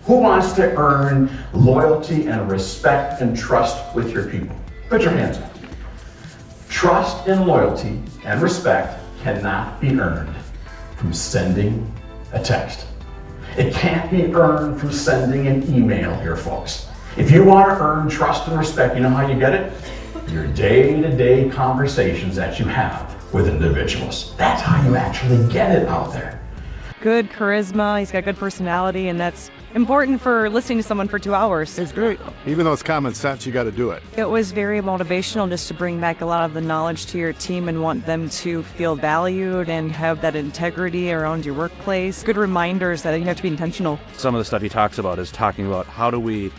Who wants to earn loyalty and respect and trust with your people? Put your hands up. Trust and loyalty and respect cannot be earned from sending a text. It can't be earned from sending an email here, folks. If you want to earn trust and respect, you know how you get it? Your day-to-day conversations that you have with individuals. That's how you actually get it out there. Good charisma, he's got good personality, and that's important for listening to someone for 2 hours. It's great. Even though it's common sense, you got to do it. It was very motivational just to bring back a lot of the knowledge to your team and want them to feel valued and have that integrity around your workplace. Good reminders that you have to be intentional. Some of the stuff he talks about is talking about how do we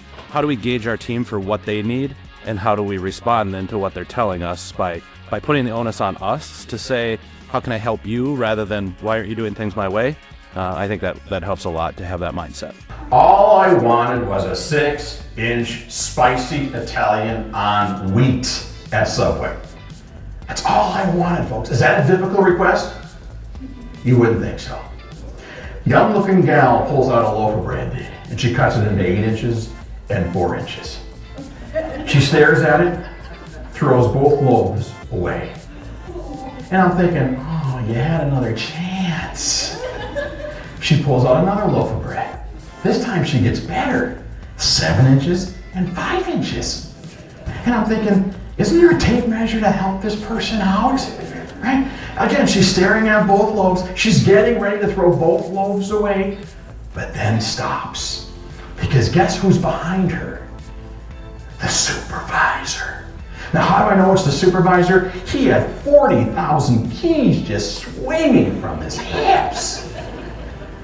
gauge our team for what they need, and how do we respond then to what they're telling us by putting the onus on us to say, how can I help you, rather than why aren't you doing things my way? I think that helps a lot to have that mindset. All I wanted was a 6-inch spicy Italian on wheat at Subway. That's all I wanted, folks. Is that a difficult request? You wouldn't think so. Young looking gal pulls out a loaf of bread and she cuts it into 8 inches and 4 inches. She stares at it, throws both loaves away. And I'm thinking, oh, you had another chance. She pulls out another loaf of bread. This time she gets better, 7 inches and 5 inches. And I'm thinking, isn't there a tape measure to help this person out? Right? Again, she's staring at both loaves. She's getting ready to throw both loaves away, but then stops. Because guess who's behind her? The supervisor. Now, how do I know it's the supervisor? He had 40,000 keys just swinging from his hips.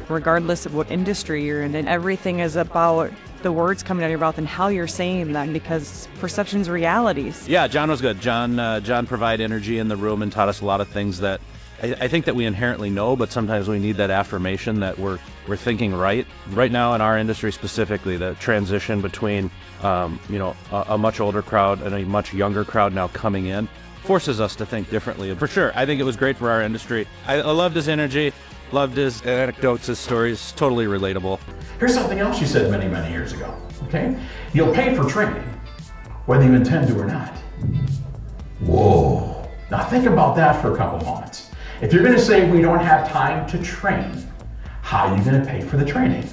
Regardless of what industry you're in, and everything is about the words coming out of your mouth and how you're saying them, because perception's realities. Yeah, John was good. John provided energy in the room and taught us a lot of things that I think that we inherently know, but sometimes we need that affirmation that we're thinking right. Right now in our industry specifically, the transition between a much older crowd and a much younger crowd now coming in forces us to think differently. For sure, I think it was great for our industry. I loved his energy. Loved his anecdotes, his stories, totally relatable. Here's something else you said many, many years ago, okay? You'll pay for training, whether you intend to or not. Whoa. Now think about that for a couple moments. If you're gonna say we don't have time to train, how are you gonna pay for the training?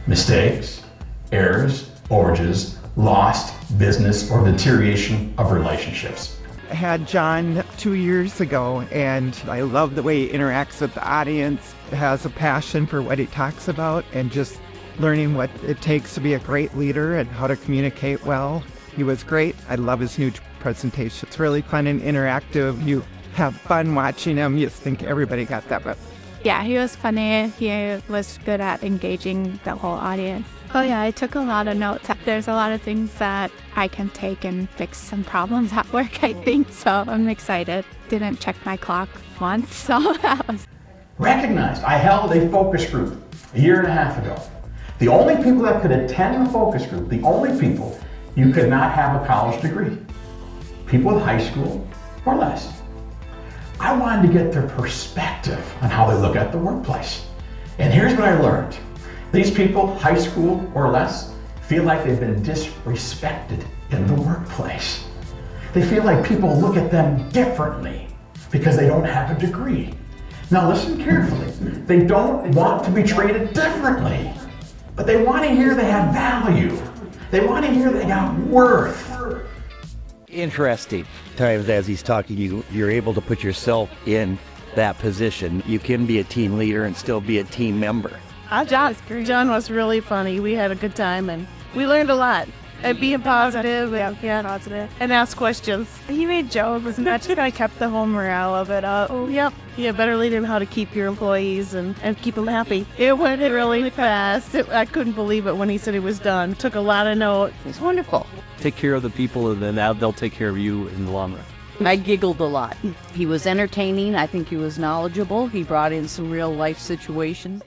Mistakes, errors, overages, lost business, or deterioration of relationships. I had John 2 years ago, and I love the way he interacts with the audience, has a passion for what he talks about, and just learning what it takes to be a great leader and how to communicate well. He was great. I love his new presentation. It's really fun and interactive. You have fun watching him. You think everybody got that, but yeah, he was funny. He was good at engaging the whole audience. Oh yeah, I took a lot of notes. There's a lot of things that I can take and fix some problems at work, I think. So I'm excited. Didn't check my clock once, so that was... Recognized. I held a focus group a year and a half ago. The only people that could attend the focus group, the only people, you could not have a college degree. People with high school or less. I wanted to get their perspective on how they look at the workplace. And here's what I learned. These people, high school or less, feel like they've been disrespected in the workplace. They feel like people look at them differently because they don't have a degree. Now listen carefully. They don't want to be treated differently, but they want to hear they have value. They want to hear they got worth. Interesting. Times as he's talking, you're able to put yourself in that position. You can be a team leader and still be a team member. John was really funny. We had a good time and we learned a lot. And being positive, positive, and ask questions. He made jokes, and that just kind of kept the whole morale of it up. Oh, yep. Yeah, better lead him how to keep your employees and keep them happy. It went really fast. I couldn't believe it when he said he was done. Took a lot of notes. It's wonderful. Take care of the people, and then they'll take care of you in the long run. I giggled a lot. He was entertaining. I think he was knowledgeable. He brought in some real life situations.